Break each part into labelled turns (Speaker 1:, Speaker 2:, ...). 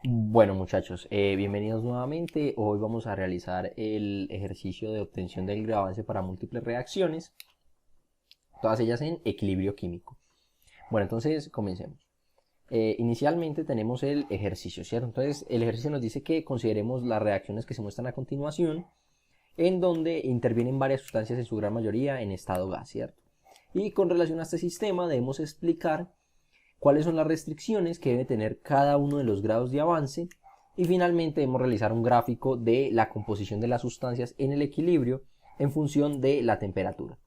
Speaker 1: Bueno muchachos, bienvenidos nuevamente. Hoy vamos a realizar el ejercicio de obtención del grado de avance para múltiples reacciones, todas ellas en equilibrio químico. Bueno, entonces comencemos. Inicialmente tenemos el ejercicio, ¿cierto? Entonces el ejercicio nos dice que consideremos las reacciones que se muestran a continuación, en donde intervienen varias sustancias en su gran mayoría en estado gas, ¿cierto? Y con relación a este sistema debemos explicar cuáles son las restricciones que debe tener cada uno de los grados de avance y finalmente debemos realizar un gráfico de la composición de las sustancias en el equilibrio en función de la temperatura.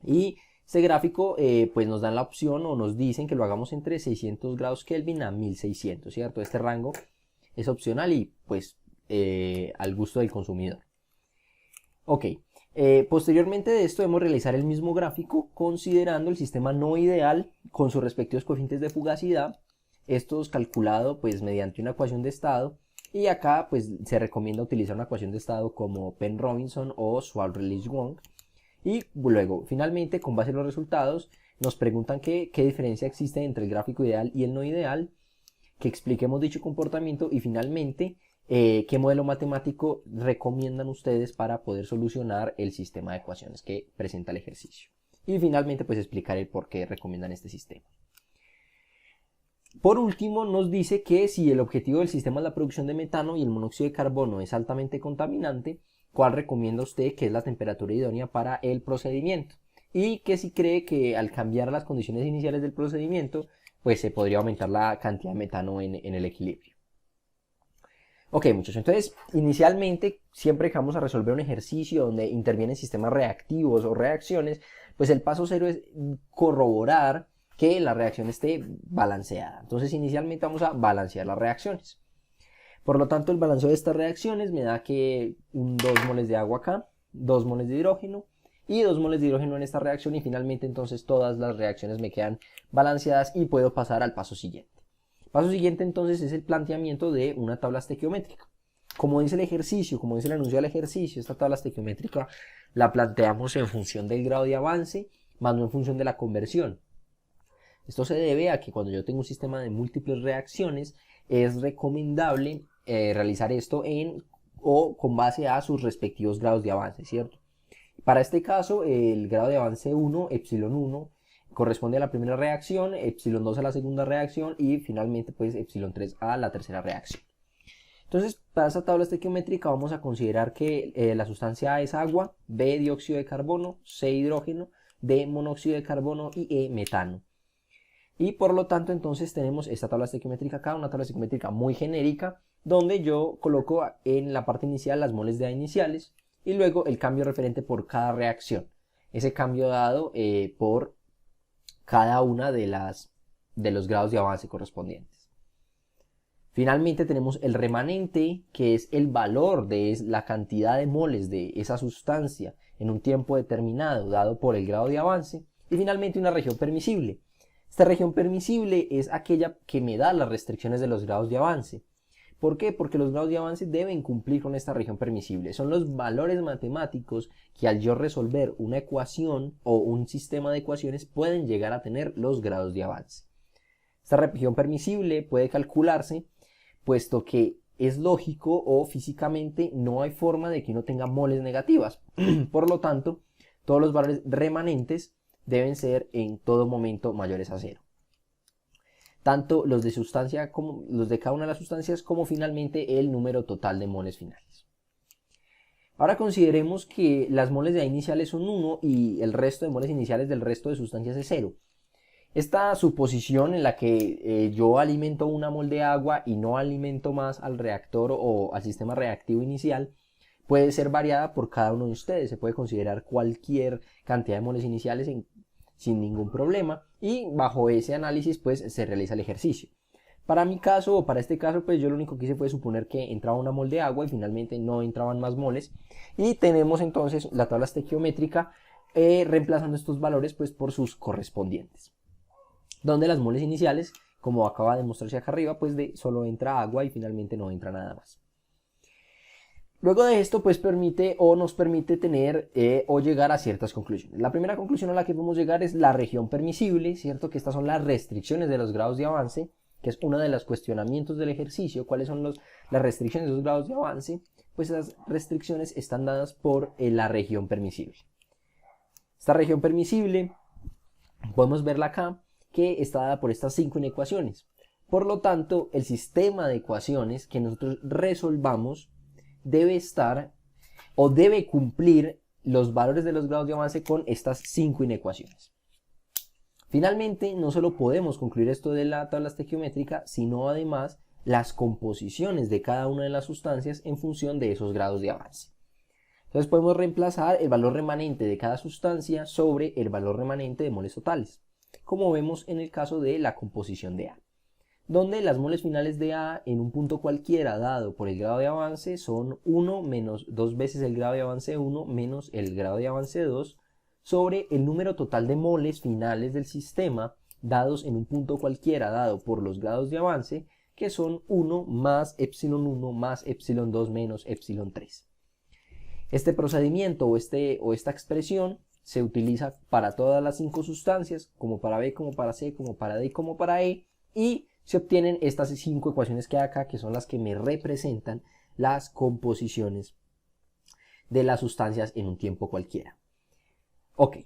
Speaker 1: Y este gráfico pues nos dan la opción o nos dicen que lo hagamos entre 600 grados Kelvin a 1600, ¿cierto? Este rango es opcional y pues al gusto del consumidor. Ok, posteriormente de esto debemos realizar el mismo gráfico considerando el sistema no ideal con sus respectivos coeficientes de fugacidad, estos calculado pues mediante una ecuación de estado, y acá pues se recomienda utilizar una ecuación de estado como Penn-Robinson o Swallow-Rayleigh-Wong. Y luego finalmente con base en los resultados nos preguntan qué diferencia existe entre el gráfico ideal y el no ideal, que expliquemos dicho comportamiento y finalmente qué modelo matemático recomiendan ustedes para poder solucionar el sistema de ecuaciones que presenta el ejercicio. Y finalmente pues explicar el por qué recomiendan este sistema. Por último nos dice que si el objetivo del sistema es la producción de metano y el monóxido de carbono es altamente contaminante, ¿cuál recomienda usted que es la temperatura idónea para el procedimiento? Y que si cree que al cambiar las condiciones iniciales del procedimiento pues se podría aumentar la cantidad de metano en el equilibrio. Ok, muchachos, entonces inicialmente siempre que vamos a resolver un ejercicio donde intervienen sistemas reactivos o reacciones, pues el paso cero es corroborar que la reacción esté balanceada. Entonces inicialmente vamos a balancear las reacciones. Por lo tanto, el balanceo de estas reacciones me da que 2 moles de agua acá, 2 moles de hidrógeno y 2 moles de hidrógeno en esta reacción, y finalmente entonces todas las reacciones me quedan balanceadas y puedo pasar al paso siguiente. El paso siguiente entonces es el planteamiento de una tabla estequiométrica. Como dice el ejercicio, como dice el anuncio del ejercicio, esta tabla estequiométrica la planteamos en función del grado de avance, más no en función de la conversión. Esto se debe a que cuando yo tengo un sistema de múltiples reacciones, es recomendable realizar esto o con base a sus respectivos grados de avance, ¿cierto? Para este caso, el grado de avance 1, epsilon 1, corresponde a la primera reacción, epsilon 2 a la segunda reacción y finalmente pues epsilon 3 a la tercera reacción. Entonces, para esta tabla estequiométrica vamos a considerar que la sustancia A es agua, B dióxido de carbono, C hidrógeno, D monóxido de carbono y E metano. Y por lo tanto entonces tenemos esta tabla estequiométrica acá, una tabla estequiométrica muy genérica, donde yo coloco en la parte inicial las moles de A iniciales y luego el cambio referente por cada reacción. Ese cambio dado por cada una de los grados de avance correspondientes. Finalmente tenemos el remanente, que es el valor de la cantidad de moles de esa sustancia en un tiempo determinado dado por el grado de avance. Y finalmente una región permisible. Esta región permisible es aquella que me da las restricciones de los grados de avance. ¿Por qué? Porque los grados de avance deben cumplir con esta región permisible. Son los valores matemáticos que al yo resolver una ecuación o un sistema de ecuaciones pueden llegar a tener los grados de avance. Esta región permisible puede calcularse puesto que es lógico o físicamente no hay forma de que uno tenga moles negativas. Por lo tanto, todos los valores remanentes deben ser en todo momento mayores a cero. Tanto los de sustancia como los de cada una de las sustancias como finalmente el número total de moles finales. Ahora consideremos que las moles de A iniciales son 1 y el resto de moles iniciales del resto de sustancias es 0. Esta suposición en la que yo alimento una mol de agua y no alimento más al reactor o al sistema reactivo inicial puede ser variada por cada uno de ustedes. Se puede considerar cualquier cantidad de moles iniciales sin ningún problema y bajo ese análisis pues se realiza el ejercicio. Para mi caso o para este caso pues yo lo único que hice fue suponer que entraba una mol de agua y finalmente no entraban más moles y tenemos entonces la tabla estequiométrica reemplazando estos valores pues por sus correspondientes, donde las moles iniciales, como acaba de mostrarse acá arriba, pues solo entra agua y finalmente no entra nada más. Luego de esto, pues nos permite tener o llegar a ciertas conclusiones. La primera conclusión a la que podemos llegar es la región permisible, ¿cierto? Que estas son las restricciones de los grados de avance. que es uno de los cuestionamientos del ejercicio, cuáles son las restricciones de los grados de avance, pues esas restricciones están dadas por la región permisible. Esta región permisible, podemos verla acá, que está dada por estas 5 inecuaciones. Por lo tanto, el sistema de ecuaciones que nosotros resolvamos debe estar o debe cumplir los valores de los grados de avance con estas 5 inecuaciones. Finalmente, no solo podemos concluir esto de la tabla estequiométrica, sino además las composiciones de cada una de las sustancias en función de esos grados de avance. Entonces podemos reemplazar el valor remanente de cada sustancia sobre el valor remanente de moles totales, como vemos en el caso de la composición de A, donde las moles finales de A en un punto cualquiera dado por el grado de avance son 1 menos 2 veces el grado de avance 1 menos el grado de avance 2 sobre el número total de moles finales del sistema dados en un punto cualquiera dado por los grados de avance, que son 1 más epsilon 1 más epsilon 2 menos epsilon 3. Este procedimiento o esta expresión se utiliza para todas las 5 sustancias, como para B, como para C, como para D y como para E, y se obtienen estas 5 ecuaciones que hay acá, que son las que me representan las composiciones de las sustancias en un tiempo cualquiera. Ok,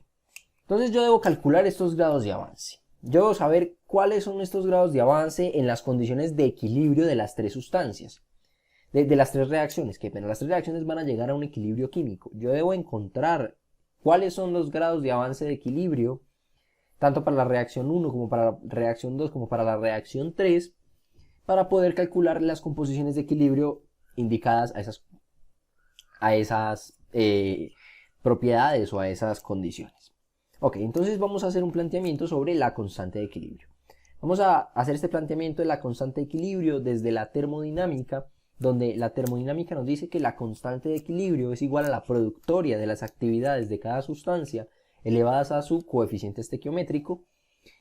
Speaker 1: entonces yo debo calcular estos grados de avance. Yo debo saber cuáles son estos grados de avance en las condiciones de equilibrio de las 3 sustancias. De las 3 reacciones, que las 3 reacciones van a llegar a un equilibrio químico. Yo debo encontrar cuáles son los grados de avance de equilibrio, tanto para la reacción 1 como para la reacción 2 como para la reacción 3, para poder calcular las composiciones de equilibrio indicadas a esas propiedades o a esas condiciones. Ok, entonces vamos a hacer un planteamiento sobre la constante de equilibrio. Vamos a hacer este planteamiento de la constante de equilibrio desde la termodinámica, donde la termodinámica nos dice que la constante de equilibrio es igual a la productoria de las actividades de cada sustancia elevadas a su coeficiente estequiométrico,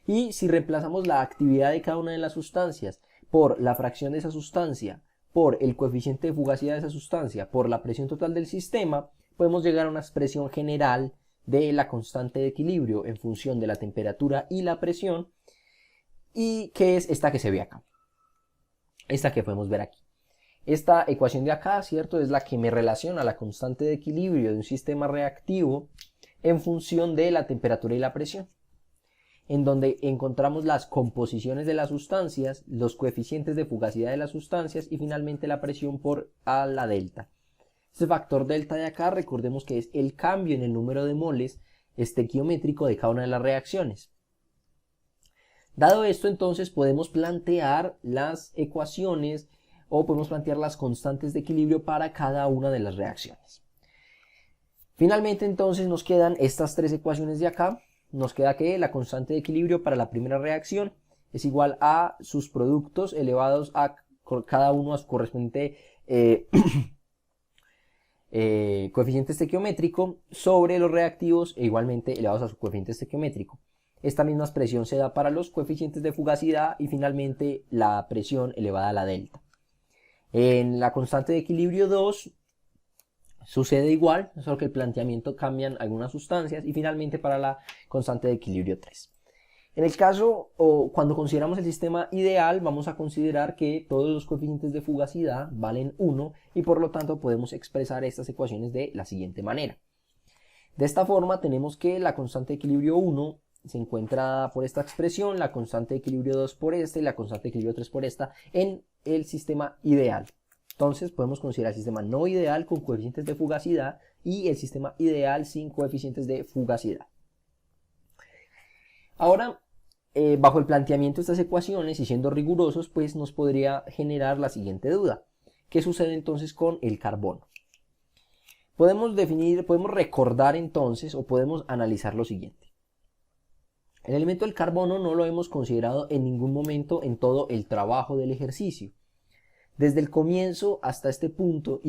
Speaker 1: y si reemplazamos la actividad de cada una de las sustancias por la fracción de esa sustancia, por el coeficiente de fugacidad de esa sustancia, por la presión total del sistema, podemos llegar a una expresión general de la constante de equilibrio en función de la temperatura y la presión, y que es esta que se ve acá, esta que podemos ver aquí. Esta ecuación de acá, ¿cierto?, es la que me relaciona la constante de equilibrio de un sistema reactivo en función de la temperatura y la presión, en donde encontramos las composiciones de las sustancias, los coeficientes de fugacidad de las sustancias y finalmente la presión por A la delta. Este factor delta de acá, recordemos que es el cambio en el número de moles estequiométrico de cada una de las reacciones. Dado esto, entonces podemos plantear las ecuaciones o podemos plantear las constantes de equilibrio para cada una de las reacciones. Finalmente, entonces, nos quedan estas 3 ecuaciones de acá. Nos queda que la constante de equilibrio para la primera reacción es igual a sus productos elevados a cada uno a su correspondiente coeficiente estequiométrico sobre los reactivos e igualmente elevados a su coeficiente estequiométrico. Esta misma expresión se da para los coeficientes de fugacidad y finalmente la presión elevada a la delta. En la constante de equilibrio 2 sucede igual, solo que el planteamiento cambian algunas sustancias, y finalmente para la constante de equilibrio 3. En el caso, o cuando consideramos el sistema ideal, vamos a considerar que todos los coeficientes de fugacidad valen 1 y por lo tanto podemos expresar estas ecuaciones de la siguiente manera. De esta forma tenemos que la constante de equilibrio 1 se encuentra por esta expresión, la constante de equilibrio 2 por esta y la constante de equilibrio 3 por esta en el sistema ideal. Entonces podemos considerar el sistema no ideal con coeficientes de fugacidad y el sistema ideal sin coeficientes de fugacidad. Ahora, bajo el planteamiento de estas ecuaciones y siendo rigurosos, pues nos podría generar la siguiente duda. ¿Qué sucede entonces con el carbono? Podemos recordar entonces o podemos analizar lo siguiente. El elemento del carbono no lo hemos considerado en ningún momento en todo el trabajo del ejercicio. Desde el comienzo hasta este punto,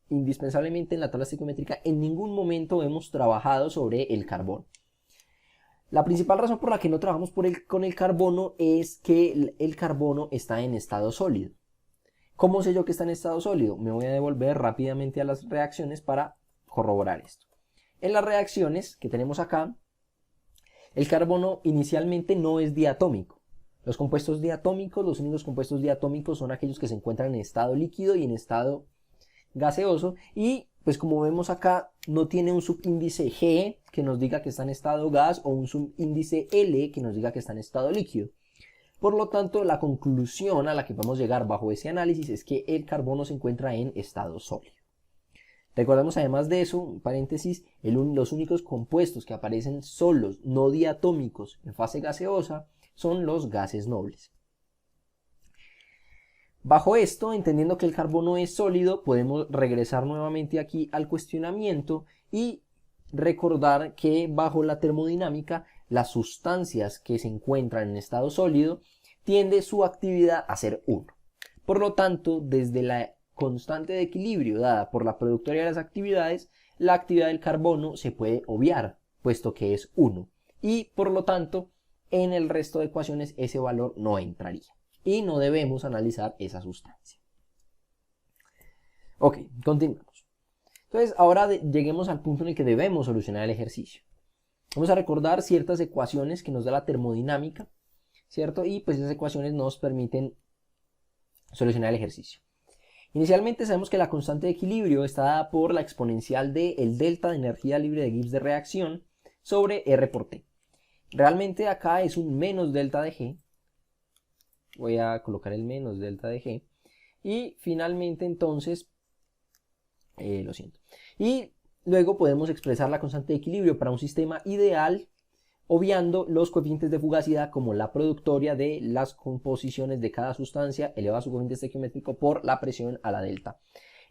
Speaker 1: indispensablemente en la tabla estequiométrica, en ningún momento hemos trabajado sobre el carbono. La principal razón por la que no trabajamos con el carbono es que el carbono está en estado sólido. ¿Cómo sé yo que está en estado sólido? Me voy a devolver rápidamente a las reacciones para corroborar esto. En las reacciones que tenemos acá, el carbono inicialmente no es diatómico. Los compuestos diatómicos, los únicos compuestos diatómicos son aquellos que se encuentran en estado líquido y en estado gaseoso, y pues como vemos acá no tiene un subíndice G que nos diga que está en estado gas o un subíndice L que nos diga que está en estado líquido. Por lo tanto, la conclusión a la que podemos llegar bajo ese análisis es que el carbono se encuentra en estado sólido. Recordemos además de eso, en paréntesis, los únicos compuestos que aparecen solos, no diatómicos, en fase gaseosa, son los gases nobles. Bajo esto, entendiendo que el carbono es sólido, podemos regresar nuevamente aquí al cuestionamiento y recordar que bajo la termodinámica, las sustancias que se encuentran en estado sólido tiende su actividad a ser 1. Por lo tanto, desde la constante de equilibrio dada por la productoria de las actividades, la actividad del carbono se puede obviar, puesto que es 1. Y por lo tanto, en el resto de ecuaciones ese valor no entraría. Y no debemos analizar esa sustancia. Ok, continuamos. Entonces, ahora lleguemos al punto en el que debemos solucionar el ejercicio. Vamos a recordar ciertas ecuaciones que nos da la termodinámica, ¿cierto? Y pues esas ecuaciones nos permiten solucionar el ejercicio. Inicialmente sabemos que la constante de equilibrio está dada por la exponencial del delta de energía libre de Gibbs de reacción sobre R por T. Realmente acá es un menos delta de G. Voy a colocar el menos delta de G. Y finalmente entonces, lo siento. Y luego podemos expresar la constante de equilibrio para un sistema ideal, obviando los coeficientes de fugacidad como la productoria de las composiciones de cada sustancia elevado a su coeficiente estequiométrico por la presión a la delta.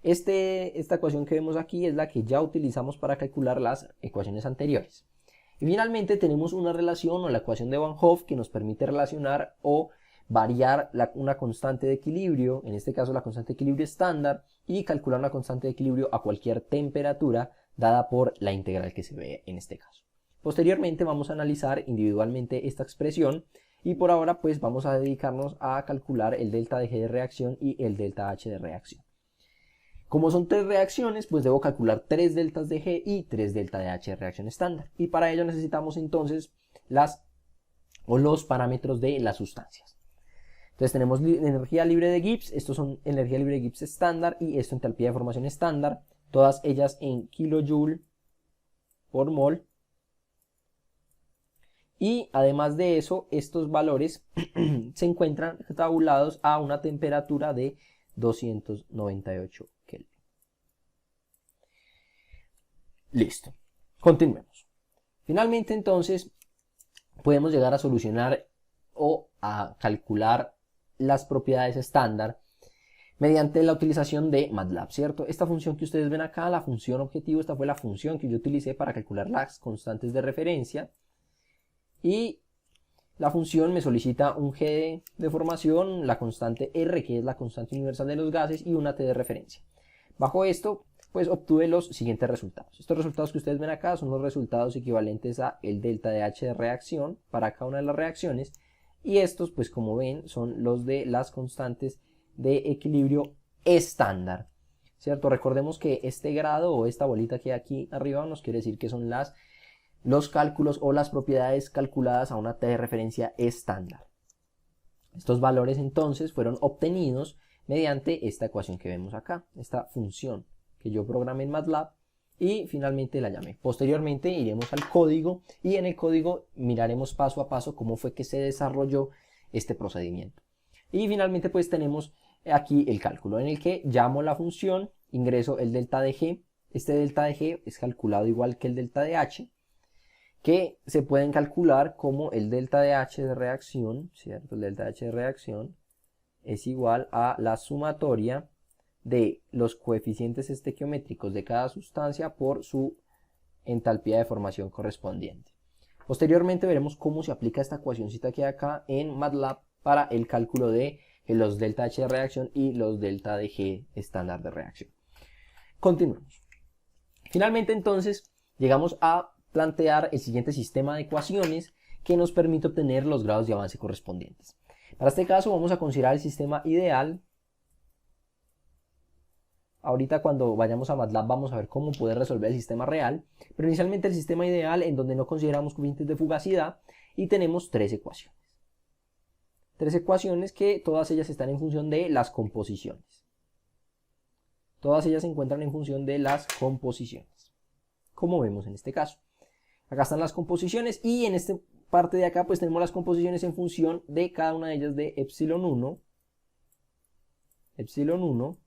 Speaker 1: Esta ecuación que vemos aquí es la que ya utilizamos para calcular las ecuaciones anteriores. Y finalmente tenemos una relación o la ecuación de Van Hoff que nos permite relacionar o variar una constante de equilibrio, en este caso la constante de equilibrio estándar, y calcular una constante de equilibrio a cualquier temperatura dada por la integral que se ve en este caso. Posteriormente vamos a analizar individualmente esta expresión y por ahora pues vamos a dedicarnos a calcular el delta de G de reacción y el delta H de reacción. Como son 3 reacciones, pues debo calcular 3 deltas de G y 3 delta de H de reacción estándar. Y para ello necesitamos entonces los parámetros de las sustancias. Entonces tenemos energía libre de Gibbs, estos son energía libre de Gibbs estándar y esto entalpía de formación estándar, todas ellas en kilojoule por mol. Y además de eso, estos valores se encuentran tabulados a una temperatura de 298 Kelvin. Listo. Continuemos. Finalmente, entonces, podemos llegar a solucionar o a calcular las propiedades estándar mediante la utilización de MATLAB, ¿cierto? Esta función que ustedes ven acá, la función objetivo, esta fue la función que yo utilicé para calcular las constantes de referencia. Y la función me solicita un G de formación, la constante R, que es la constante universal de los gases, y una T de referencia. Bajo esto, pues obtuve los siguientes resultados. Estos resultados que ustedes ven acá son los resultados equivalentes a el delta de H de reacción para cada una de las reacciones. Y estos, pues como ven, son los de las constantes de equilibrio estándar, ¿cierto? Recordemos que este grado o esta bolita que hay aquí arriba nos quiere decir que son los cálculos o las propiedades calculadas a una T de referencia estándar. Estos valores entonces fueron obtenidos mediante esta ecuación que vemos acá, esta función que yo programé en MATLAB y finalmente la llamé. Posteriormente iremos al código y en el código miraremos paso a paso cómo fue que se desarrolló este procedimiento. Y finalmente pues tenemos aquí el cálculo en el que llamo la función, ingreso el delta de G. Este delta de G es calculado igual que el delta de H, que se pueden calcular como el delta de H de reacción, ¿cierto? El delta de H de reacción es igual a la sumatoria de los coeficientes estequiométricos de cada sustancia por su entalpía de formación correspondiente. Posteriormente veremos cómo se aplica esta ecuacióncita que hay acá en MATLAB para el cálculo de los delta H de reacción y los delta de G estándar de reacción. Continuemos. Finalmente entonces llegamos a plantear el siguiente sistema de ecuaciones que nos permite obtener los grados de avance correspondientes. Para este caso vamos a considerar el sistema ideal. Ahorita cuando vayamos a MATLAB vamos a ver cómo poder resolver el sistema real, pero inicialmente el sistema ideal en donde no consideramos coeficientes de fugacidad y tenemos 3 ecuaciones. Tres ecuaciones que todas ellas están en función de las composiciones. Todas ellas se encuentran en función de las composiciones, como vemos en este caso. Acá están las composiciones y en esta parte de acá pues tenemos las composiciones en función de cada una de ellas de epsilon 1, epsilon 1,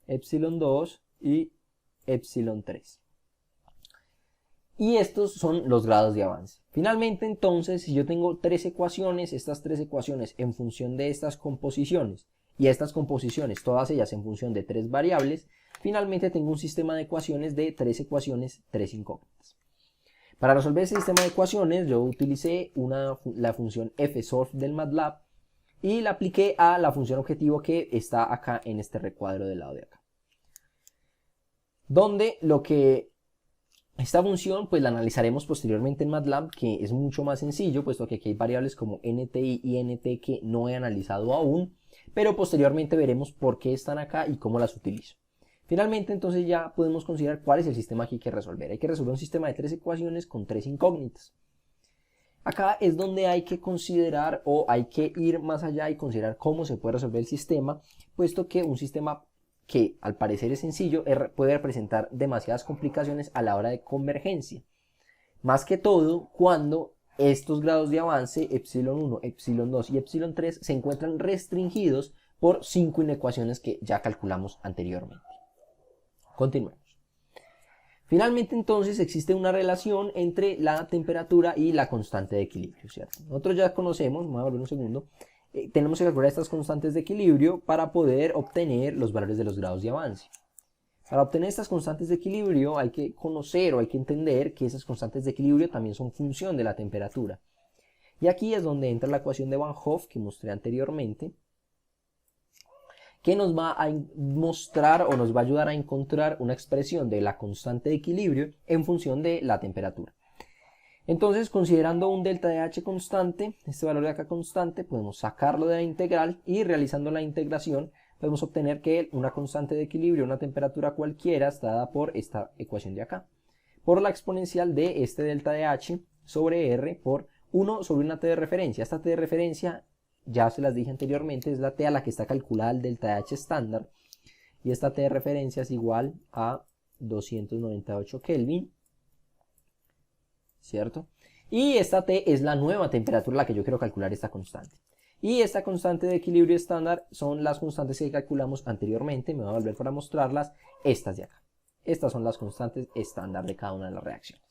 Speaker 1: epsilon 2 y epsilon 3. Y estos son los grados de avance. Finalmente, entonces, si yo tengo tres ecuaciones, estas tres ecuaciones en función de estas composiciones, y estas composiciones, todas ellas en función de tres variables, finalmente tengo un sistema de ecuaciones de tres ecuaciones, tres incógnitas. Para resolver este sistema de ecuaciones, yo utilicé la función fsolve del MATLAB y la apliqué a la función objetivo que está acá en este recuadro del lado de acá. Donde esta función pues la analizaremos posteriormente en MATLAB, que es mucho más sencillo, puesto que aquí hay variables como NTI y NT que no he analizado aún, pero posteriormente veremos por qué están acá y cómo las utilizo. Finalmente, entonces ya podemos considerar cuál es el sistema que hay que resolver. Hay que resolver un sistema de tres ecuaciones con tres incógnitas. Acá es donde hay que considerar o hay que ir más allá y considerar cómo se puede resolver el sistema, puesto que un sistema que al parecer es sencillo puede representar demasiadas complicaciones a la hora de convergencia. Más que todo cuando estos grados de avance, epsilon 1, epsilon 2 y epsilon 3, se encuentran restringidos por 5 inecuaciones que ya calculamos anteriormente. Continuemos. Finalmente, entonces, existe una relación entre la temperatura y la constante de equilibrio, ¿cierto? Nosotros ya conocemos, me voy a volver un segundo, tenemos que calcular estas constantes de equilibrio para poder obtener los valores de los grados de avance. Para obtener estas constantes de equilibrio hay que conocer o hay que entender que esas constantes de equilibrio también son función de la temperatura. Y aquí es donde entra la ecuación de Van Hoff que mostré anteriormente, que nos va a mostrar o nos va a ayudar a encontrar una expresión de la constante de equilibrio en función de la temperatura. Entonces, considerando un delta de H constante, este valor de acá constante, podemos sacarlo de la integral y realizando la integración podemos obtener que una constante de equilibrio, una temperatura cualquiera, está dada por esta ecuación de acá, por la exponencial de este delta de H sobre R por 1 sobre una t de referencia. Esta t de referencia, ya se las dije anteriormente, es la t a la que está calculada el delta de H estándar, y esta t de referencia es igual a 298 Kelvin, ¿cierto? Y esta t es la nueva temperatura a la que yo quiero calcular esta constante. Y esta constante de equilibrio estándar son las constantes que calculamos anteriormente, me voy a volver para mostrarlas, estas de acá. Estas son las constantes estándar de cada una de las reacciones.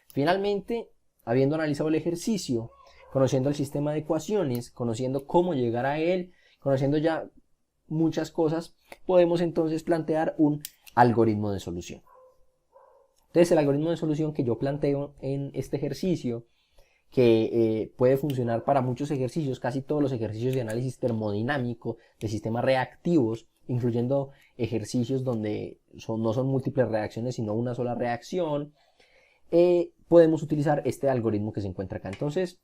Speaker 1: Finalmente, habiendo analizado el ejercicio, conociendo el sistema de ecuaciones, conociendo cómo llegar a él, conociendo ya muchas cosas, podemos entonces plantear un algoritmo de solución. Entonces el algoritmo de solución que yo planteo en este ejercicio, que puede funcionar para muchos ejercicios, casi todos los ejercicios de análisis termodinámico, de sistemas reactivos, incluyendo ejercicios donde no son múltiples reacciones, sino una sola reacción, podemos utilizar este algoritmo que se encuentra acá. Entonces,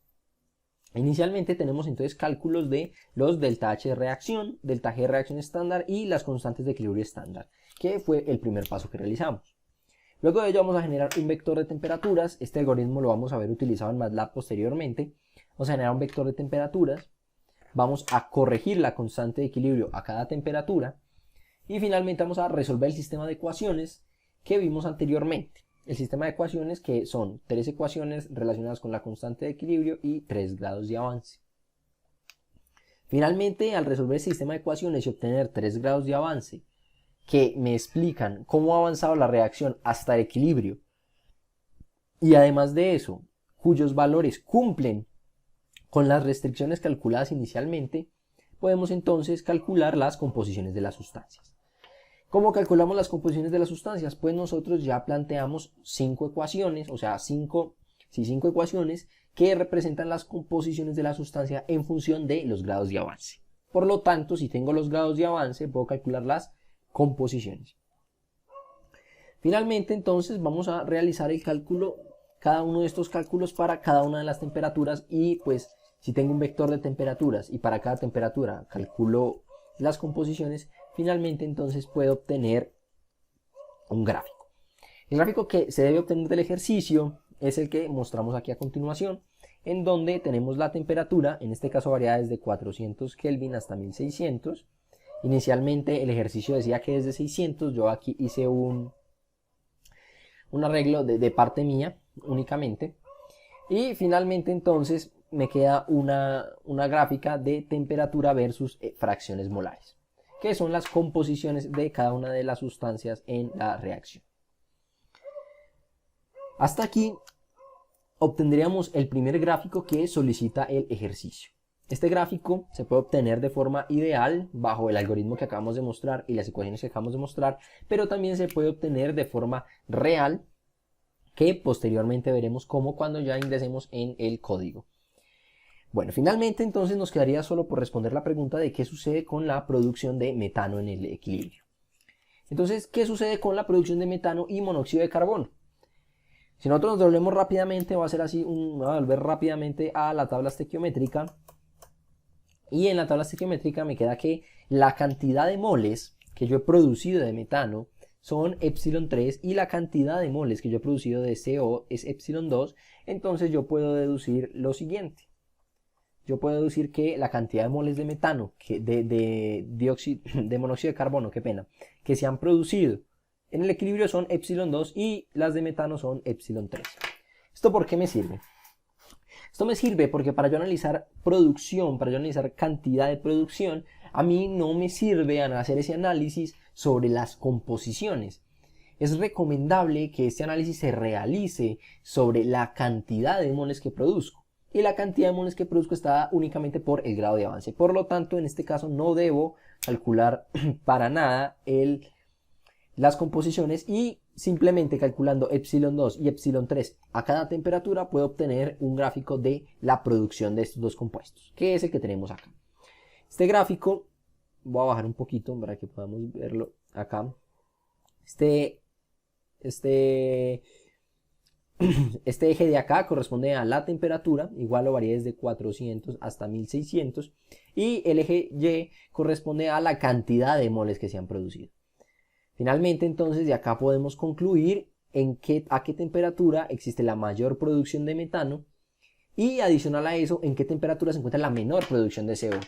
Speaker 1: inicialmente tenemos entonces cálculos de los delta H de reacción, delta G de reacción estándar y las constantes de equilibrio estándar, que fue el primer paso que realizamos. Luego de ello vamos a generar un vector de temperaturas. Este algoritmo lo vamos a ver utilizado en MATLAB posteriormente. Vamos a generar un vector de temperaturas. Vamos a corregir la constante de equilibrio a cada temperatura. Y finalmente vamos a resolver el sistema de ecuaciones que vimos anteriormente. El sistema de ecuaciones que son tres ecuaciones relacionadas con la constante de equilibrio y 3 grados de avance. Finalmente, al resolver el sistema de ecuaciones y obtener 3 grados de avance, que me explican cómo ha avanzado la reacción hasta el equilibrio, y además de eso, cuyos valores cumplen con las restricciones calculadas inicialmente, podemos entonces calcular las composiciones de las sustancias. ¿Cómo calculamos las composiciones de las sustancias? Pues nosotros ya planteamos 5 ecuaciones, o sea, 5 ecuaciones que representan las composiciones de la sustancia en función de los grados de avance. Por lo tanto, si tengo los grados de avance, puedo calcular las composiciones. Finalmente, entonces, vamos a realizar el cálculo, cada uno de estos cálculos para cada una de las temperaturas, y pues si tengo un vector de temperaturas y para cada temperatura calculo las composiciones, finalmente entonces puedo obtener un gráfico. El gráfico que se debe obtener del ejercicio es el que mostramos aquí a continuación, en donde tenemos la temperatura, en este caso varía desde 400 Kelvin hasta 1600. Inicialmente el ejercicio decía que desde 600, yo aquí hice un arreglo de parte mía únicamente. Y finalmente entonces me queda una gráfica de temperatura versus fracciones molares, que son las composiciones de cada una de las sustancias en la reacción. Hasta aquí obtendríamos el primer gráfico que solicita el ejercicio. Este gráfico se puede obtener de forma ideal bajo el algoritmo que acabamos de mostrar y las ecuaciones que acabamos de mostrar, pero también se puede obtener de forma real, que posteriormente veremos cómo cuando ya ingresemos en el código. Bueno, finalmente entonces nos quedaría solo por responder la pregunta de qué sucede con la producción de metano en el equilibrio. Entonces, ¿qué sucede con la producción de metano y monóxido de carbono? Si nosotros nos devolvemos rápidamente, va a ser así, voy a volver rápidamente a la tabla estequiométrica. Y en la tabla estequiométrica me queda que la cantidad de moles que yo he producido de metano son epsilon 3 y la cantidad de moles que yo he producido de CO es epsilon 2. Entonces yo puedo deducir lo siguiente. Yo puedo deducir que la cantidad de moles de metano, de monóxido de carbono, que se han producido en el equilibrio son epsilon 2 y las de metano son epsilon 3. ¿Esto por qué me sirve? Esto me sirve porque para yo analizar producción, para yo analizar cantidad de producción, a mí no me sirve hacer ese análisis sobre las composiciones. Es recomendable que este análisis se realice sobre la cantidad de moles que produzco. Y la cantidad de moles que produzco está únicamente por el grado de avance. Por lo tanto, en este caso no debo calcular para nada las composiciones y simplemente calculando epsilon 2 y epsilon 3 a cada temperatura puedo obtener un gráfico de la producción de estos dos compuestos, que es el que tenemos acá. Este gráfico, voy a bajar un poquito para que podamos verlo acá. Este eje de acá corresponde a la temperatura, igual lo varía desde 400 hasta 1600, y el eje Y corresponde a la cantidad de moles que se han producido. Finalmente, entonces, de acá podemos concluir a qué temperatura existe la mayor producción de metano y adicional a eso, en qué temperatura se encuentra la menor producción de CO.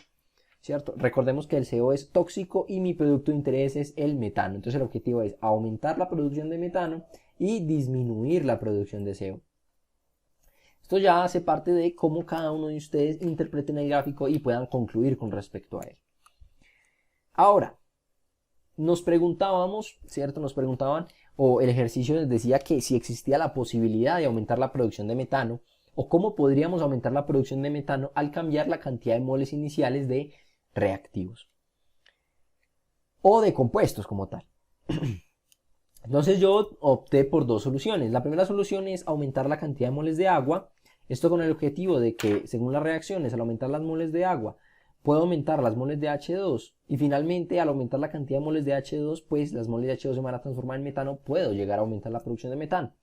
Speaker 1: ¿Cierto? Recordemos que el CO es tóxico y mi producto de interés es el metano. Entonces el objetivo es aumentar la producción de metano y disminuir la producción de CO. Esto ya hace parte de cómo cada uno de ustedes interpreten el gráfico y puedan concluir con respecto a él. Ahora, nos preguntábamos, ¿cierto? Nos preguntaban, o el ejercicio les decía que si existía la posibilidad de aumentar la producción de metano, o cómo podríamos aumentar la producción de metano al cambiar la cantidad de moles iniciales de reactivos o de compuestos como tal. Entonces yo opté por dos soluciones. La primera solución es aumentar la cantidad de moles de agua, esto con el objetivo de que según las reacciones, al aumentar las moles de agua, puedo aumentar las moles de H2 y finalmente al aumentar la cantidad de moles de H2, pues las moles de H2 se van a transformar en metano, puedo llegar a aumentar la producción de metano.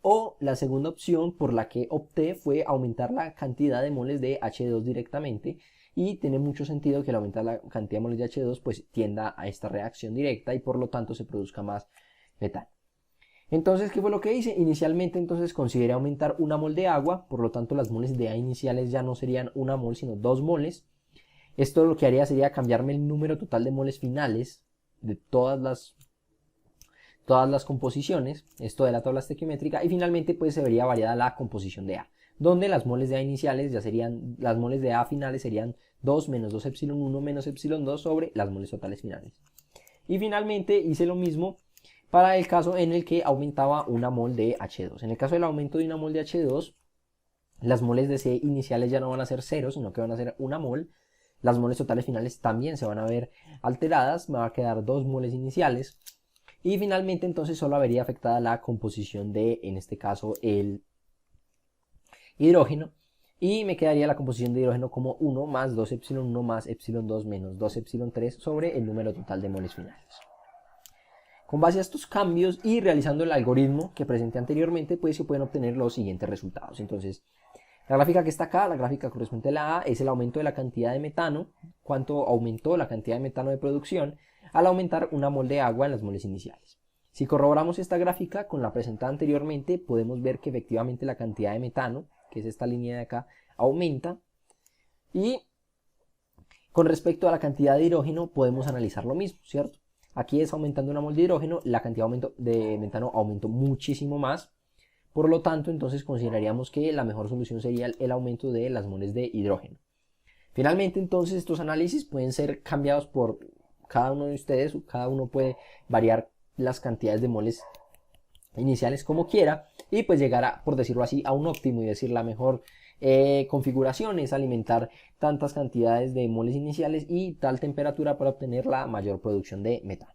Speaker 1: O la segunda opción por la que opté fue aumentar la cantidad de moles de H2 directamente y tiene mucho sentido que al aumentar la cantidad de moles de H2 pues tienda a esta reacción directa y por lo tanto se produzca más metano. Entonces, ¿qué fue lo que hice? Inicialmente entonces consideré aumentar una mol de agua, por lo tanto las moles de A iniciales ya no serían una mol sino 2 moles. Esto lo que haría sería cambiarme el número total de moles finales de todas las composiciones, esto de la tabla estequiométrica, y finalmente pues se vería variada la composición de A, donde las moles de A iniciales ya serían, las moles de A finales serían 2 menos 2 epsilon 1 menos epsilon 2 sobre las moles totales finales. Y finalmente hice lo mismo para el caso en el que aumentaba una mol de H2. En el caso del aumento de una mol de H2, las moles de C iniciales ya no van a ser 0, sino que van a ser una mol. Las moles totales finales también se van a ver alteradas, me va a quedar 2 moles iniciales. Y finalmente entonces solo vería afectada la composición de, en este caso, el hidrógeno. Y me quedaría la composición de hidrógeno como 1 más 2 epsilon 1 más epsilon 2 menos 2 epsilon 3 sobre el número total de moles finales. Con base a estos cambios y realizando el algoritmo que presenté anteriormente, pues se pueden obtener los siguientes resultados. Entonces, la gráfica que está acá, la gráfica correspondiente a la A, es el aumento de la cantidad de metano, cuánto aumentó la cantidad de metano de producción al aumentar una mol de agua en las moles iniciales. Si corroboramos esta gráfica con la presentada anteriormente, podemos ver que efectivamente la cantidad de metano que es esta línea de acá, aumenta. Y con respecto a la cantidad de hidrógeno podemos analizar lo mismo, ¿cierto? Aquí es aumentando una mol de hidrógeno, la cantidad de metano aumentó muchísimo más. Por lo tanto, entonces consideraríamos que la mejor solución sería el aumento de las moles de hidrógeno. Finalmente, entonces, estos análisis pueden ser cambiados por cada uno de ustedes, cada uno puede variar las cantidades de moles iniciales como quiera y pues llegar a, por decirlo así, a un óptimo y decir la mejor configuración es alimentar tantas cantidades de moles iniciales y tal temperatura para obtener la mayor producción de metano.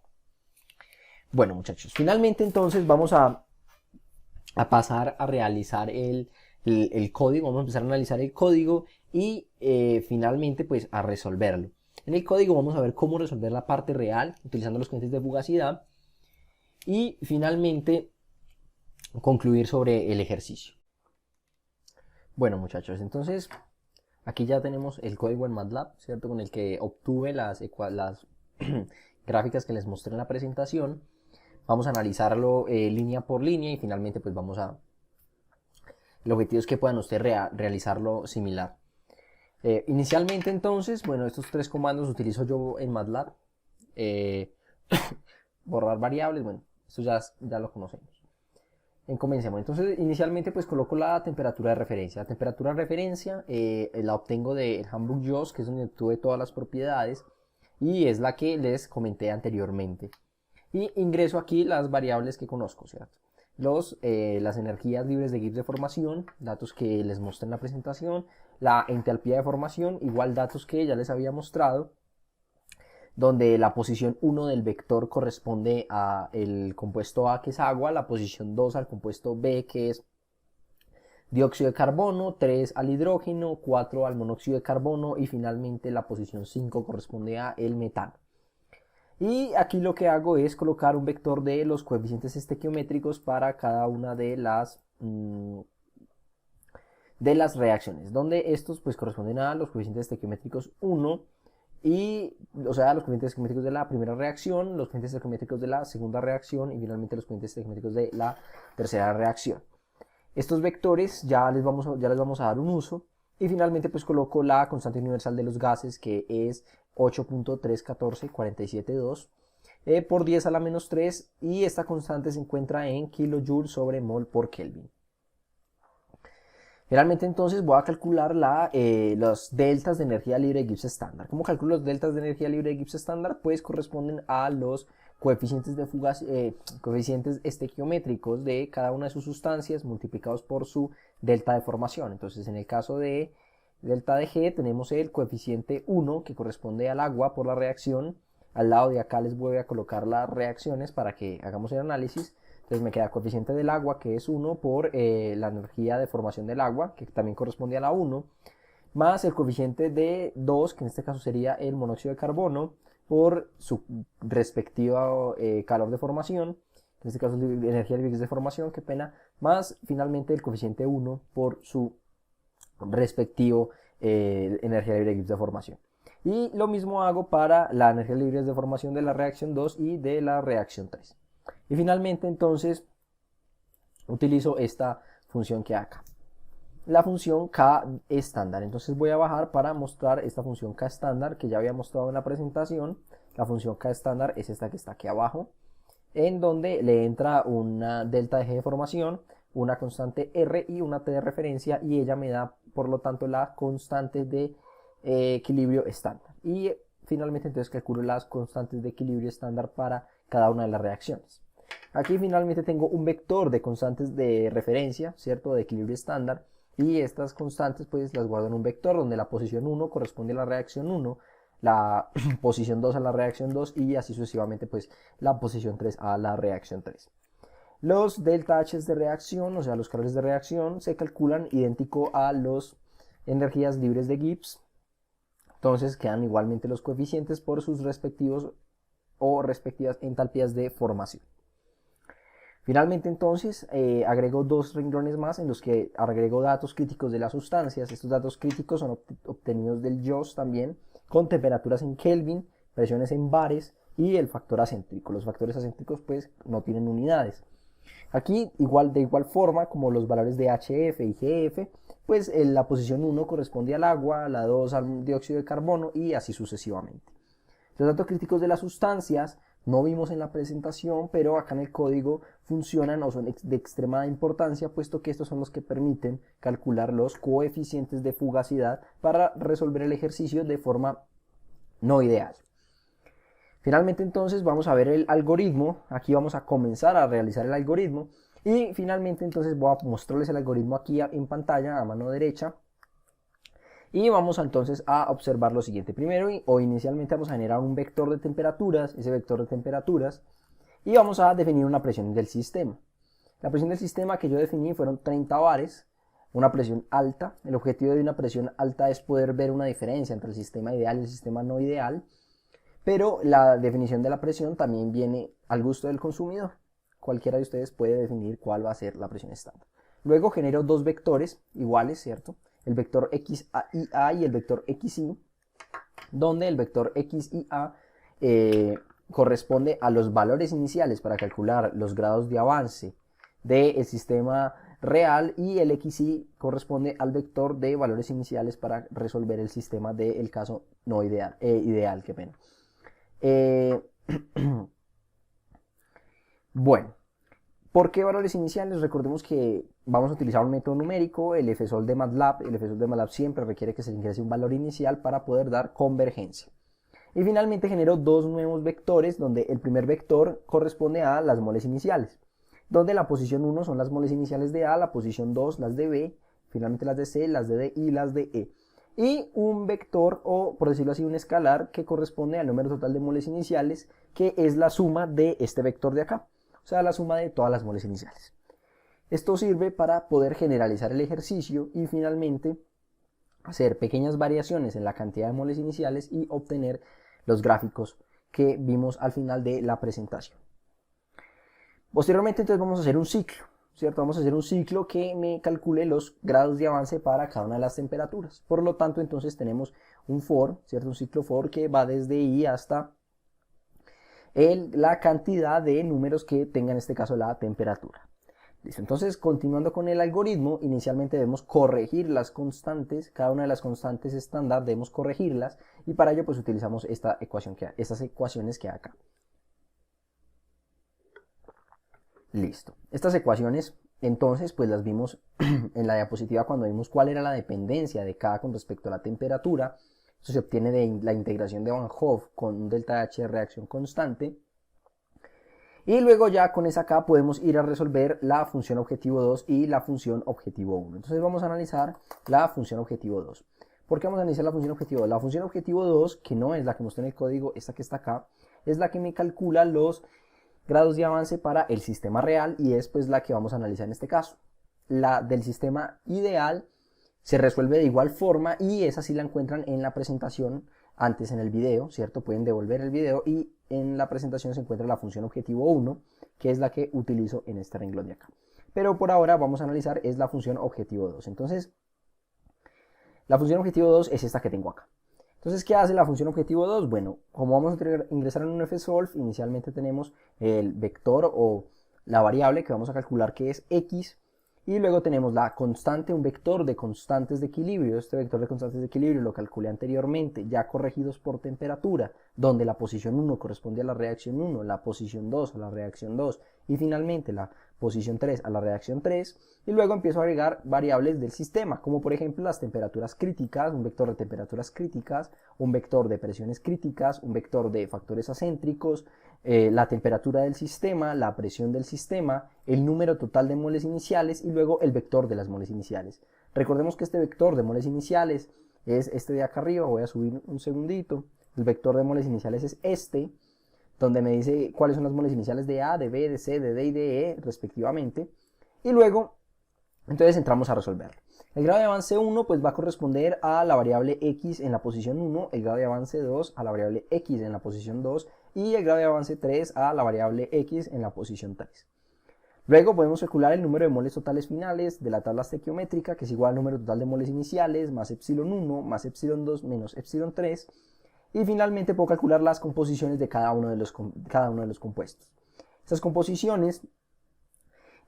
Speaker 1: Bueno, muchachos, finalmente entonces vamos a pasar a realizar el código, vamos a empezar a analizar el código y finalmente pues a resolverlo. En el código vamos a ver cómo resolver la parte real utilizando los coeficientes de fugacidad y finalmente concluir sobre el ejercicio. Bueno, muchachos, entonces aquí ya tenemos el código en MATLAB, ¿cierto? Con el que obtuve las gráficas que les mostré en la presentación. Vamos a analizarlo línea por línea y finalmente pues vamos a... El objetivo es que puedan ustedes realizarlo similar. Inicialmente entonces, bueno, estos tres comandos utilizo yo en MATLAB. Borrar variables, bueno, esto ya lo conocemos. Comencemos. Entonces, inicialmente pues coloco la temperatura de referencia. La temperatura de referencia la obtengo del Handbook JOS, que es donde obtuve todas las propiedades y es la que les comenté anteriormente. Y ingreso aquí las variables que conozco, ¿cierto? Las energías libres de Gibbs de formación, datos que les mostré en la presentación, la entalpía de formación, igual datos que ya les había mostrado, donde la posición 1 del vector corresponde al compuesto A, que es agua, la posición 2 al compuesto B, que es dióxido de carbono, 3 al hidrógeno, 4 al monóxido de carbono y finalmente la posición 5 corresponde a el metano. Y aquí lo que hago es colocar un vector de los coeficientes estequiométricos para cada una de las reacciones, donde estos pues corresponden a los coeficientes estequiométricos 1, y, o sea, los coeficientes estequiométricos de la primera reacción, los coeficientes estequiométricos de la segunda reacción y finalmente los coeficientes estequiométricos de la tercera reacción. Estos vectores ya les vamos a dar un uso y finalmente pues coloco la constante universal de los gases, que es 8.31447.2 por 10 a la menos 3 y esta constante se encuentra en kilojoules sobre mol por Kelvin. Realmente entonces voy a calcular los deltas de energía libre de Gibbs estándar. ¿Cómo calculo los deltas de energía libre de Gibbs estándar? Pues corresponden a los coeficientes coeficientes estequiométricos de cada una de sus sustancias multiplicados por su delta de formación. Entonces en el caso de delta de G tenemos el coeficiente 1 que corresponde al agua por la reacción. Al lado de acá les voy a colocar las reacciones para que hagamos el análisis. Entonces me queda coeficiente del agua, que es 1 por la energía de formación del agua, que también corresponde a la 1, más el coeficiente de 2, que en este caso sería el monóxido de carbono, por su respectivo calor de formación, en este caso energía libre de formación, qué pena, más finalmente el coeficiente 1 por su respectivo energía libre de formación. Y lo mismo hago para la energía libre de formación de la reacción 2 y de la reacción 3. Y finalmente entonces utilizo esta función que hay acá, la función K estándar. Entonces voy a bajar para mostrar esta función K estándar que ya había mostrado en la presentación. La función K estándar es esta que está aquí abajo, en donde le entra una delta de G de formación, una constante R y una T de referencia, y ella me da por lo tanto la constante de equilibrio estándar. Y finalmente entonces calculo las constantes de equilibrio estándar para cada una de las reacciones. Aquí finalmente tengo un vector de constantes de referencia, ¿cierto? De equilibrio estándar, y estas constantes pues las guardo en un vector donde la posición 1 corresponde a la reacción 1, la posición 2 a la reacción 2 y así sucesivamente pues la posición 3 a la reacción 3. Los delta H de reacción, o sea los calores de reacción, se calculan idéntico a las energías libres de Gibbs. Entonces quedan igualmente los coeficientes por sus respectivos o respectivas entalpías de formación. Finalmente entonces agrego dos renglones más en los que agrego datos críticos de las sustancias. Estos datos críticos son obtenidos del JOS también, con temperaturas en Kelvin, presiones en bares y el factor acéntrico. Los factores acéntricos pues no tienen unidades. Aquí, de igual forma como los valores de HF y GF, pues la posición 1 corresponde al agua, la 2 al dióxido de carbono y así sucesivamente. Los datos críticos de las sustancias no vimos en la presentación, pero acá en el código funcionan o son de extremada importancia, puesto que estos son los que permiten calcular los coeficientes de fugacidad para resolver el ejercicio de forma no ideal. Finalmente entonces vamos a ver el algoritmo. Aquí vamos a comenzar a realizar el algoritmo y finalmente entonces voy a mostrarles el algoritmo aquí en pantalla a mano derecha. Y vamos entonces a observar lo siguiente. Primero o inicialmente vamos a generar un vector de temperaturas, ese vector de temperaturas, y vamos a definir una presión del sistema. La presión del sistema que yo definí fueron 30 bares, una presión alta. El objetivo de una presión alta es poder ver una diferencia entre el sistema ideal y el sistema no ideal, pero la definición de la presión también viene al gusto del consumidor. Cualquiera de ustedes puede definir cuál va a ser la presión estándar. Luego genero dos vectores iguales, ¿cierto? El vector XIA y el vector XI, donde el vector XIA corresponde a los valores iniciales para calcular los grados de avance del sistema real y el XI corresponde al vector de valores iniciales para resolver el sistema del caso no ideal, qué pena. Bueno, ¿por qué valores iniciales? Recordemos que vamos a utilizar un método numérico, el FSOL de MATLAB. El FSOL de MATLAB siempre requiere que se ingrese un valor inicial para poder dar convergencia. Y finalmente genero dos nuevos vectores, donde el primer vector corresponde a las moles iniciales, donde la posición 1 son las moles iniciales de A, la posición 2 las de B, finalmente las de C, las de D y las de E. Y un vector, o por decirlo así, un escalar, que corresponde al número total de moles iniciales, que es la suma de este vector de acá, o sea, la suma de todas las moles iniciales. Esto sirve para poder generalizar el ejercicio y finalmente hacer pequeñas variaciones en la cantidad de moles iniciales y obtener los gráficos que vimos al final de la presentación. Posteriormente entonces vamos a hacer un ciclo, ¿cierto? Vamos a hacer un ciclo que me calcule los grados de avance para cada una de las temperaturas. Por lo tanto, entonces tenemos un for, ¿cierto? Un ciclo for que va desde i hasta la cantidad de números que tenga en este caso la temperatura. Listo, entonces continuando con el algoritmo, inicialmente debemos corregir las constantes, cada una de las constantes estándar debemos corregirlas y para ello pues utilizamos estas ecuaciones que hay acá. Listo, estas ecuaciones entonces pues las vimos en la diapositiva cuando vimos cuál era la dependencia de cada con respecto a la temperatura. Esto se obtiene de la integración de Van Hoff con un delta H de reacción constante. Y luego ya con esa acá podemos ir a resolver la función objetivo 2 y la función objetivo 1. Entonces vamos a analizar la función objetivo 2. ¿Por qué vamos a analizar la función objetivo 2? La función objetivo 2, que no es la que mostré en el código, esta que está acá, es la que me calcula los grados de avance para el sistema real y es pues la que vamos a analizar en este caso. La del sistema ideal se resuelve de igual forma y esa sí la encuentran en la presentación antes en el video, ¿cierto? Pueden devolver el video y en la presentación se encuentra la función objetivo 1, que es la que utilizo en este renglón de acá. Pero por ahora vamos a analizar es la función objetivo 2. Entonces, la función objetivo 2 es esta que tengo acá. Entonces, ¿qué hace la función objetivo 2? Bueno, como vamos a ingresar en un FSOLVE, inicialmente tenemos el vector o la variable que vamos a calcular que es x. Y luego tenemos la constante, un vector de constantes de equilibrio. Este vector de constantes de equilibrio lo calculé anteriormente, ya corregidos por temperatura, donde la posición 1 corresponde a la reacción 1, la posición 2 a la reacción 2 y finalmente la posición 3 a la reacción 3. Y luego empiezo a agregar variables del sistema, como por ejemplo las temperaturas críticas, un vector de temperaturas críticas, un vector de presiones críticas, un vector de factores acéntricos, la temperatura del sistema, la presión del sistema, el número total de moles iniciales y luego el vector de las moles iniciales. Recordemos que este vector de moles iniciales es este de acá arriba, voy a subir un segundito, el vector de moles iniciales es este, donde me dice cuáles son las moles iniciales de A, de B, de C, de D y de E respectivamente, y luego entonces entramos a resolverlo. El grado de avance 1 pues va a corresponder a la variable x en la posición 1, el grado de avance 2 a la variable x en la posición 2 y el grado de avance 3 a la variable x en la posición 3. Luego podemos calcular el número de moles totales finales de la tabla estequiométrica, que es igual al número total de moles iniciales más epsilon 1 más epsilon 2 menos epsilon 3. Y finalmente puedo calcular las composiciones de cada uno de los compuestos. Estas composiciones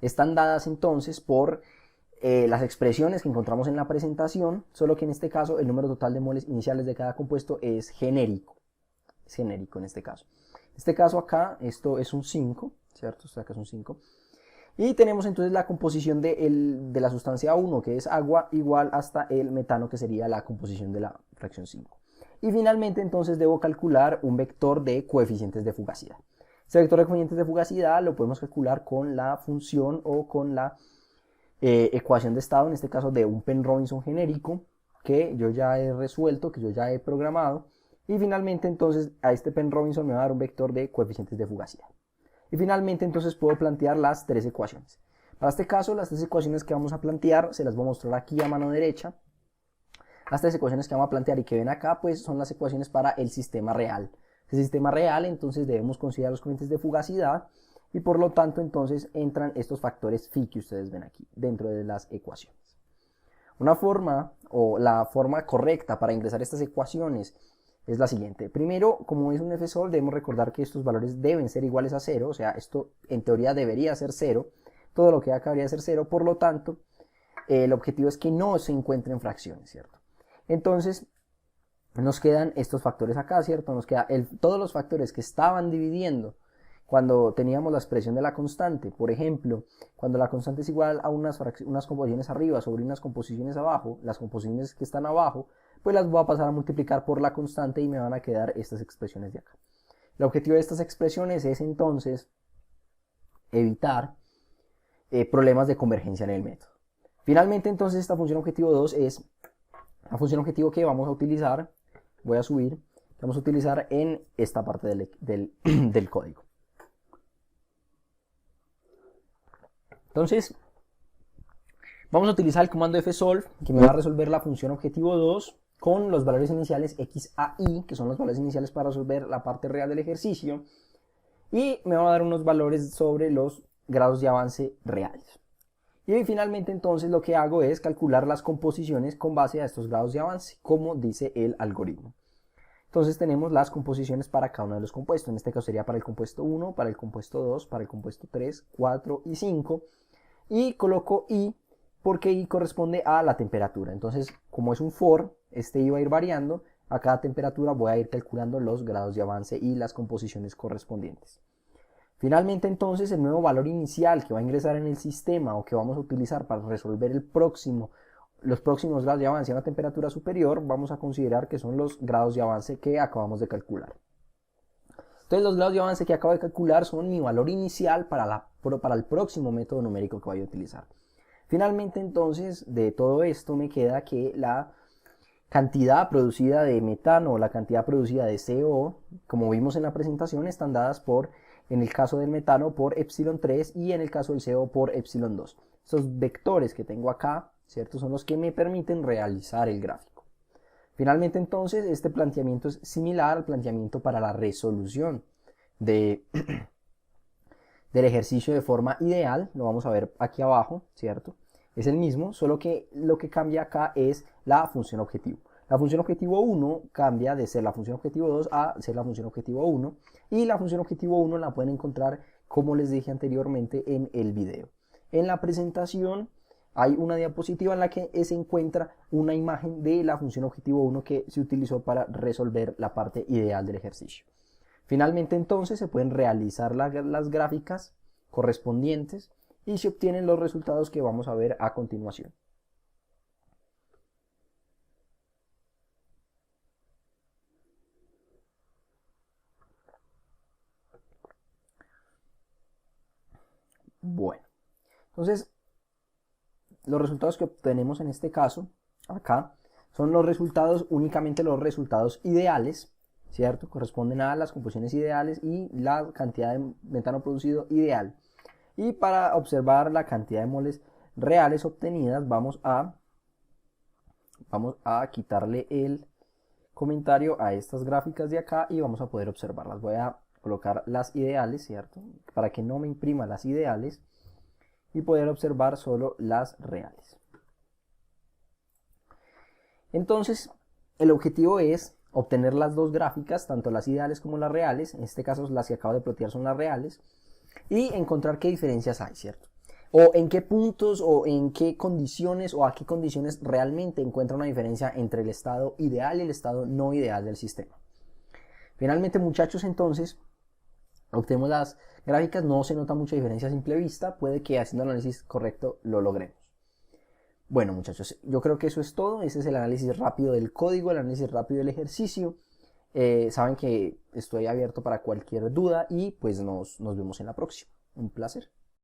Speaker 2: están dadas entonces por las expresiones que encontramos en la presentación, solo que en este caso el número total de moles iniciales de cada compuesto es genérico. Es genérico en este caso. En este caso acá, esto es un 5, ¿cierto? Esto acá es un 5. Y tenemos entonces la composición de la sustancia 1, que es agua, igual hasta el metano, que sería la composición de la fracción 5. Y finalmente entonces debo calcular un vector de coeficientes de fugacidad. Este vector de coeficientes de fugacidad lo podemos calcular con la función o con la ecuación de estado, en este caso de un Penrobinson genérico, que yo ya he resuelto, que yo ya he programado. Y finalmente entonces a este Penrobinson me va a dar un vector de coeficientes de fugacidad. Y finalmente entonces puedo plantear las tres ecuaciones. Para este caso, las tres ecuaciones que vamos a plantear, se las voy a mostrar aquí a mano derecha. Las tres ecuaciones que vamos a plantear y que ven acá, pues son las ecuaciones para el sistema real. El sistema real, entonces debemos considerar los coeficientes de fugacidad y por lo tanto entonces entran estos factores phi que ustedes ven aquí dentro de las ecuaciones. Una forma o la forma correcta para ingresar estas ecuaciones es la siguiente. Primero, como es un F-sol, debemos recordar que estos valores deben ser iguales a 0, o sea, esto en teoría debería ser 0, todo lo que acá debería ser 0, por lo tanto, el objetivo es que no se encuentren fracciones, ¿cierto? Entonces, nos quedan estos factores acá, ¿cierto? Nos queda todos los factores que estaban dividiendo cuando teníamos la expresión de la constante. Por ejemplo, cuando la constante es igual a unas composiciones arriba sobre unas composiciones abajo, las composiciones que están abajo, pues las voy a pasar a multiplicar por la constante y me van a quedar estas expresiones de acá. El objetivo de estas expresiones es entonces evitar problemas de convergencia en el método. Finalmente entonces esta función objetivo 2 es la función objetivo que vamos a utilizar, voy a subir, vamos a utilizar en esta parte del código. Entonces, vamos a utilizar el comando fsolve, que me va a resolver la función objetivo 2 con los valores iniciales x a y, que son los valores iniciales para resolver la parte real del ejercicio, y me va a dar unos valores sobre los grados de avance reales. Y finalmente entonces lo que hago es calcular las composiciones con base a estos grados de avance, como dice el algoritmo. Entonces tenemos las composiciones para cada uno de los compuestos. En este caso sería para el compuesto 1, para el compuesto 2, para el compuesto 3, 4 y 5. Y coloco i porque i corresponde a la temperatura. Entonces, como es un for, este i va a ir variando. A cada temperatura voy a ir calculando los grados de avance y las composiciones correspondientes. Finalmente entonces el nuevo valor inicial que va a ingresar en el sistema o que vamos a utilizar para resolver los próximos grados de avance a una temperatura superior, vamos a considerar que son los grados de avance que acabamos de calcular. Entonces los grados de avance que acabo de calcular son mi valor inicial para el próximo método numérico que voy a utilizar. Finalmente entonces de todo esto me queda que la cantidad producida de metano o la cantidad producida de CO, como vimos en la presentación, están dadas por, en el caso del metano, por epsilon 3 y en el caso del CO por epsilon 2. Estos vectores que tengo acá, ¿cierto?, son los que me permiten realizar el gráfico. Finalmente entonces este planteamiento es similar al planteamiento para la resolución del ejercicio de forma ideal, lo vamos a ver aquí abajo, ¿cierto? Es el mismo, solo que lo que cambia acá es la función objetivo. La función objetivo 1 cambia de ser la función objetivo 2 a ser la función objetivo 1 y la función objetivo 1 la pueden encontrar, como les dije anteriormente, en el video. En la presentación hay una diapositiva en la que se encuentra una imagen de la función objetivo 1 que se utilizó para resolver la parte ideal del ejercicio. Finalmente entonces se pueden realizar las gráficas correspondientes y se obtienen los resultados que vamos a ver a continuación. Bueno, entonces los resultados que obtenemos en este caso, acá, son los resultados, únicamente los resultados ideales, ¿cierto? Corresponden a las composiciones ideales y la cantidad de metano producido ideal. Y para observar la cantidad de moles reales obtenidas, vamos a quitarle el comentario a estas gráficas de acá y vamos a poder observarlas. Voy a colocar las ideales, ¿cierto?, para que no me imprima las ideales y poder observar solo las reales. Entonces, el objetivo es obtener las dos gráficas, tanto las ideales como las reales. En este caso las que acabo de plotear son las reales, y encontrar qué diferencias hay, ¿cierto? o en qué puntos o en qué condiciones o a qué condiciones realmente encuentra una diferencia entre el estado ideal y el estado no ideal del sistema. Finalmente, muchachos, entonces obtenemos las gráficas, no se nota mucha diferencia a simple vista, puede que haciendo el análisis correcto lo logremos. Bueno, muchachos, yo creo que eso es todo. Ese es el análisis rápido del código, el análisis rápido del ejercicio. Saben que estoy abierto para cualquier duda y pues nos vemos en la próxima. Un placer.